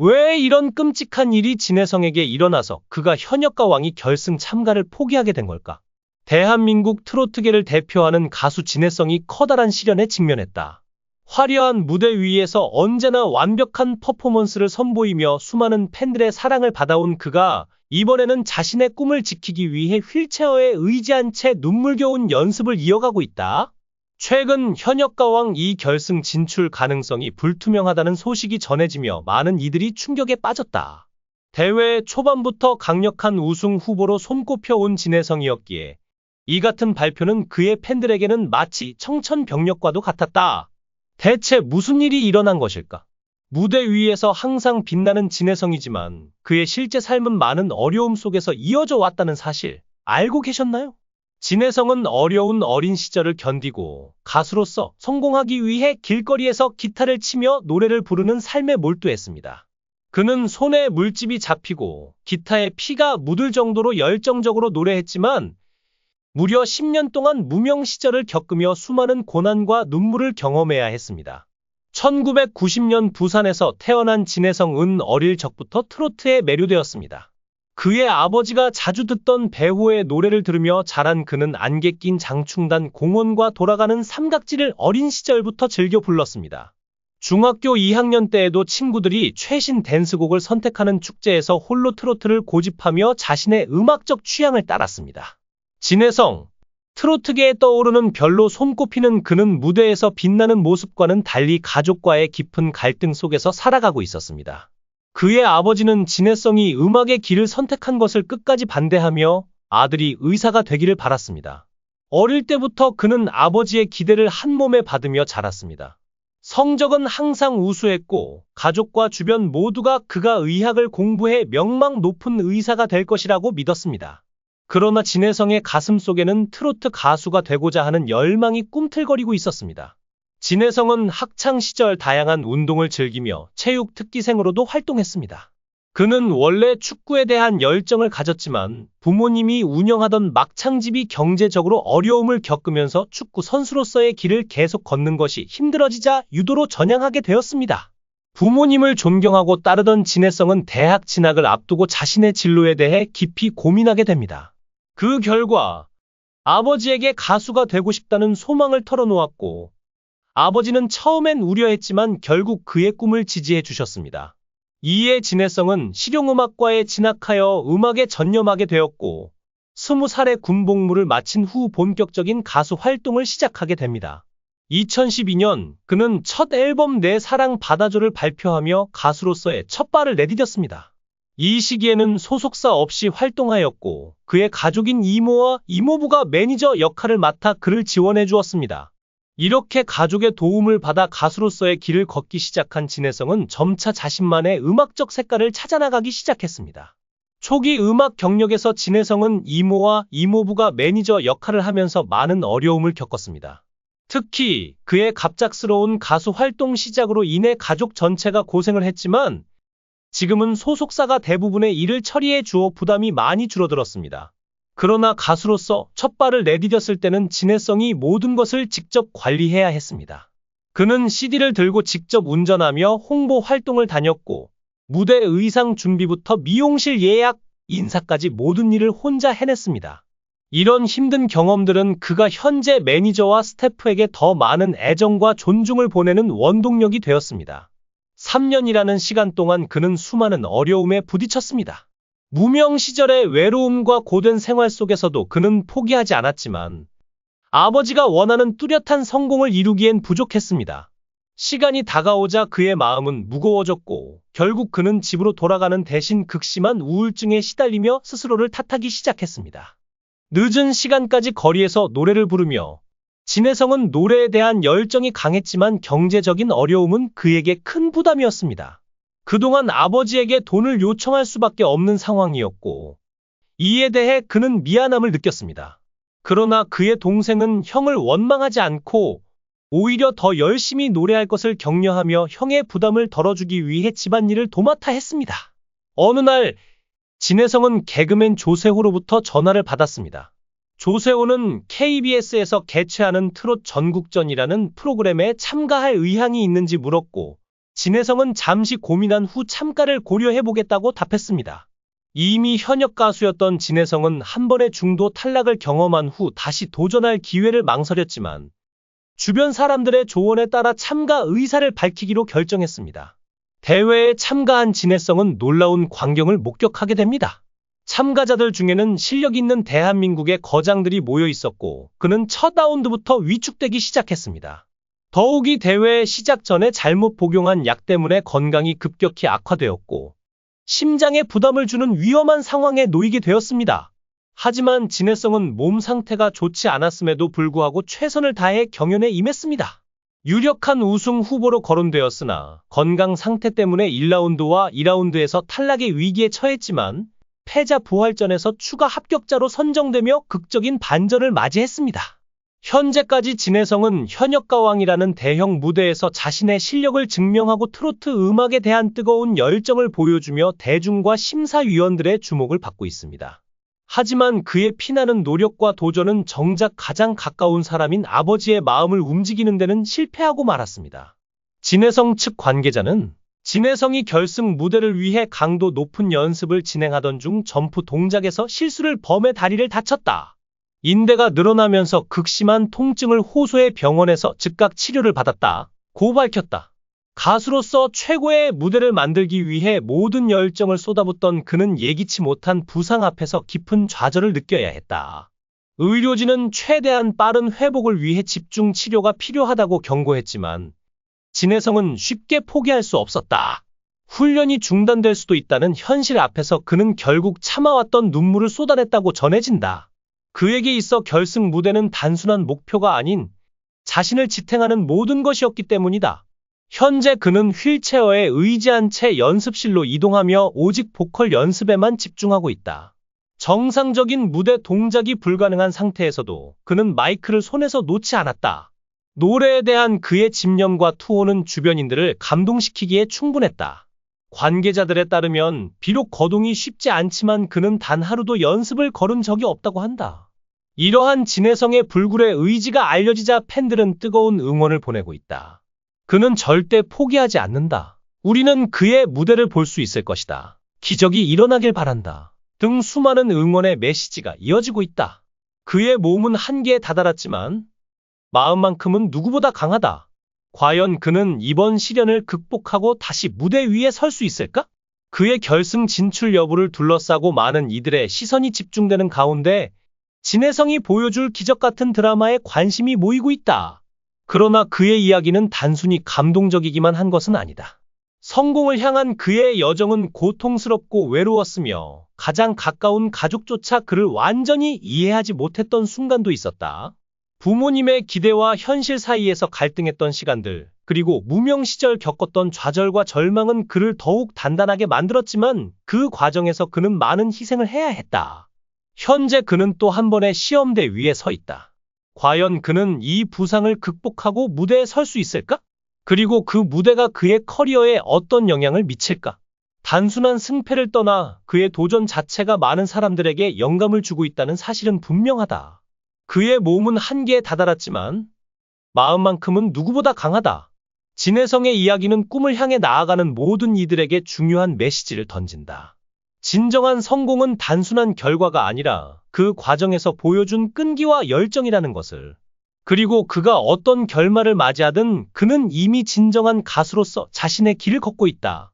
왜 이런 끔찍한 일이 진혜성에게 일어나서 그가 현역가 왕이 결승 참가를 포기하게 된 걸까? 대한민국 트로트계를 대표하는 가수 진혜성이 커다란 시련에 직면했다. 화려한 무대 위에서 언제나 완벽한 퍼포먼스를 선보이며 수많은 팬들의 사랑을 받아온 그가 이번에는 자신의 꿈을 지키기 위해 휠체어에 의지한 채 눈물겨운 연습을 이어가고 있다. 최근 현역가왕 2결승 진출 가능성이 불투명하다는 소식이 전해지며 많은 이들이 충격에 빠졌다. 대회 초반부터 강력한 우승 후보로 손꼽혀온 진혜성이었기에 이 같은 발표는 그의 팬들에게는 마치 청천벽력과도 같았다. 대체 무슨 일이 일어난 것일까? 무대 위에서 항상 빛나는 진혜성이지만 그의 실제 삶은 많은 어려움 속에서 이어져 왔다는 사실 알고 계셨나요? 진혜성은 어려운 어린 시절을 견디고 가수로서 성공하기 위해 길거리에서 기타를 치며 노래를 부르는 삶에 몰두했습니다. 그는 손에 물집이 잡히고 기타에 피가 묻을 정도로 열정적으로 노래했지만 무려 10년 동안 무명 시절을 겪으며 수많은 고난과 눈물을 경험해야 했습니다. 1990년 부산에서 태어난 진혜성은 어릴 적부터 트로트에 매료되었습니다. 그의 아버지가 자주 듣던 배호의 노래를 들으며 자란 그는 안개 낀 장충단 공원과 돌아가는 삼각지를 어린 시절부터 즐겨 불렀습니다. 중학교 2학년 때에도 친구들이 최신 댄스곡을 선택하는 축제에서 홀로 트로트를 고집하며 자신의 음악적 취향을 따랐습니다. 진혜성, 트로트계에 떠오르는 별로 손꼽히는 그는 무대에서 빛나는 모습과는 달리 가족과의 깊은 갈등 속에서 살아가고 있었습니다. 그의 아버지는 진혜성이 음악의 길을 선택한 것을 끝까지 반대하며 아들이 의사가 되기를 바랐습니다. 어릴 때부터 그는 아버지의 기대를 한 몸에 받으며 자랐습니다. 성적은 항상 우수했고 가족과 주변 모두가 그가 의학을 공부해 명망 높은 의사가 될 것이라고 믿었습니다. 그러나 진혜성의 가슴 속에는 트로트 가수가 되고자 하는 열망이 꿈틀거리고 있었습니다. 진혜성은 학창 시절 다양한 운동을 즐기며 체육 특기생으로도 활동했습니다. 그는 원래 축구에 대한 열정을 가졌지만 부모님이 운영하던 막창집이 경제적으로 어려움을 겪으면서 축구 선수로서의 길을 계속 걷는 것이 힘들어지자 유도로 전향하게 되었습니다. 부모님을 존경하고 따르던 진혜성은 대학 진학을 앞두고 자신의 진로에 대해 깊이 고민하게 됩니다. 그 결과 아버지에게 가수가 되고 싶다는 소망을 털어놓았고 아버지는 처음엔 우려했지만 결국 그의 꿈을 지지해 주셨습니다. 이에 진혜성은 실용음악과에 진학하여 음악에 전념하게 되었고 20살에 군복무를 마친 후 본격적인 가수 활동을 시작하게 됩니다. 2012년 그는 첫 앨범 내 사랑 받아줘를 발표하며 가수로서의 첫 발을 내디뎠습니다. 이 시기에는 소속사 없이 활동하였고 그의 가족인 이모와 이모부가 매니저 역할을 맡아 그를 지원해 주었습니다. 이렇게 가족의 도움을 받아 가수로서의 길을 걷기 시작한 진혜성은 점차 자신만의 음악적 색깔을 찾아나가기 시작했습니다. 초기 음악 경력에서 진혜성은 이모와 이모부가 매니저 역할을 하면서 많은 어려움을 겪었습니다. 특히 그의 갑작스러운 가수 활동 시작으로 인해 가족 전체가 고생을 했지만 지금은 소속사가 대부분의 일을 처리해 주어 부담이 많이 줄어들었습니다. 그러나 가수로서 첫 발을 내디뎠을 때는 진혜성이 모든 것을 직접 관리해야 했습니다. 그는 CD를 들고 직접 운전하며 홍보 활동을 다녔고 무대 의상 준비부터 미용실 예약, 인사까지 모든 일을 혼자 해냈습니다. 이런 힘든 경험들은 그가 현재 매니저와 스태프에게 더 많은 애정과 존중을 보내는 원동력이 되었습니다. 3년이라는 시간 동안 그는 수많은 어려움에 부딪혔습니다. 무명 시절의 외로움과 고된 생활 속에서도 그는 포기하지 않았지만 아버지가 원하는 뚜렷한 성공을 이루기엔 부족했습니다. 시간이 다가오자 그의 마음은 무거워졌고 결국 그는 집으로 돌아가는 대신 극심한 우울증에 시달리며 스스로를 탓하기 시작했습니다. 늦은 시간까지 거리에서 노래를 부르며 진혜성은 노래에 대한 열정이 강했지만 경제적인 어려움은 그에게 큰 부담이었습니다. 그동안 아버지에게 돈을 요청할 수밖에 없는 상황이었고 이에 대해 그는 미안함을 느꼈습니다. 그러나 그의 동생은 형을 원망하지 않고 오히려 더 열심히 노래할 것을 격려하며 형의 부담을 덜어주기 위해 집안일을 도맡아 했습니다. 어느 날 진혜성은 개그맨 조세호로부터 전화를 받았습니다. 조세호는 KBS에서 개최하는 트롯 전국전이라는 프로그램에 참가할 의향이 있는지 물었고 진혜성은 잠시 고민한 후 참가를 고려해보겠다고 답했습니다. 이미 현역 가수였던 진혜성은 한 번의 중도 탈락을 경험한 후 다시 도전할 기회를 망설였지만 주변 사람들의 조언에 따라 참가 의사를 밝히기로 결정했습니다. 대회에 참가한 진혜성은 놀라운 광경을 목격하게 됩니다. 참가자들 중에는 실력 있는 대한민국의 거장들이 모여 있었고 그는 첫 라운드부터 위축되기 시작했습니다. 더욱이 대회 시작 전에 잘못 복용한 약 때문에 건강이 급격히 악화되었고 심장에 부담을 주는 위험한 상황에 놓이게 되었습니다. 하지만 진혜성은 몸 상태가 좋지 않았음에도 불구하고 최선을 다해 경연에 임했습니다. 유력한 우승 후보로 거론되었으나 건강 상태 때문에 1라운드와 2라운드에서 탈락의 위기에 처했지만 패자 부활전에서 추가 합격자로 선정되며 극적인 반전을 맞이했습니다. 현재까지 진혜성은 현역가왕이라는 대형 무대에서 자신의 실력을 증명하고 트로트 음악에 대한 뜨거운 열정을 보여주며 대중과 심사위원들의 주목을 받고 있습니다. 하지만 그의 피나는 노력과 도전은 정작 가장 가까운 사람인 아버지의 마음을 움직이는 데는 실패하고 말았습니다. 진혜성 측 관계자는 진혜성이 결승 무대를 위해 강도 높은 연습을 진행하던 중 점프 동작에서 실수를 범해 다리를 다쳤다. 인대가 늘어나면서 극심한 통증을 호소해 병원에서 즉각 치료를 받았다. 고 밝혔다. 가수로서 최고의 무대를 만들기 위해 모든 열정을 쏟아붓던 그는 예기치 못한 부상 앞에서 깊은 좌절을 느껴야 했다. 의료진은 최대한 빠른 회복을 위해 집중 치료가 필요하다고 경고했지만 진혜성은 쉽게 포기할 수 없었다. 훈련이 중단될 수도 있다는 현실 앞에서 그는 결국 참아왔던 눈물을 쏟아냈다고 전해진다. 그에게 있어 결승 무대는 단순한 목표가 아닌 자신을 지탱하는 모든 것이었기 때문이다. 현재 그는 휠체어에 의지한 채 연습실로 이동하며 오직 보컬 연습에만 집중하고 있다. 정상적인 무대 동작이 불가능한 상태에서도 그는 마이크를 손에서 놓지 않았다. 노래에 대한 그의 집념과 투혼은 주변인들을 감동시키기에 충분했다. 관계자들에 따르면 비록 거동이 쉽지 않지만 그는 단 하루도 연습을 거른 적이 없다고 한다. 이러한 진혜성의 불굴의 의지가 알려지자 팬들은 뜨거운 응원을 보내고 있다. 그는 절대 포기하지 않는다. 우리는 그의 무대를 볼 수 있을 것이다. 기적이 일어나길 바란다. 등 수많은 응원의 메시지가 이어지고 있다. 그의 몸은 한계에 다다랐지만 마음만큼은 누구보다 강하다. 과연 그는 이번 시련을 극복하고 다시 무대 위에 설 수 있을까? 그의 결승 진출 여부를 둘러싸고 많은 이들의 시선이 집중되는 가운데 진혜성이 보여줄 기적 같은 드라마에 관심이 모이고 있다. 그러나 그의 이야기는 단순히 감동적이기만 한 것은 아니다. 성공을 향한 그의 여정은 고통스럽고 외로웠으며 가장 가까운 가족조차 그를 완전히 이해하지 못했던 순간도 있었다. 부모님의 기대와 현실 사이에서 갈등했던 시간들, 그리고 무명 시절 겪었던 좌절과 절망은 그를 더욱 단단하게 만들었지만 그 과정에서 그는 많은 희생을 해야 했다. 현재 그는 또 한 번의 시험대 위에 서 있다. 과연 그는 이 부상을 극복하고 무대에 설 수 있을까? 그리고 그 무대가 그의 커리어에 어떤 영향을 미칠까? 단순한 승패를 떠나 그의 도전 자체가 많은 사람들에게 영감을 주고 있다는 사실은 분명하다. 그의 몸은 한계에 다다랐지만 마음만큼은 누구보다 강하다. 진혜성의 이야기는 꿈을 향해 나아가는 모든 이들에게 중요한 메시지를 던진다. 진정한 성공은 단순한 결과가 아니라 그 과정에서 보여준 끈기와 열정이라는 것을. 그리고 그가 어떤 결말을 맞이하든 그는 이미 진정한 가수로서 자신의 길을 걷고 있다.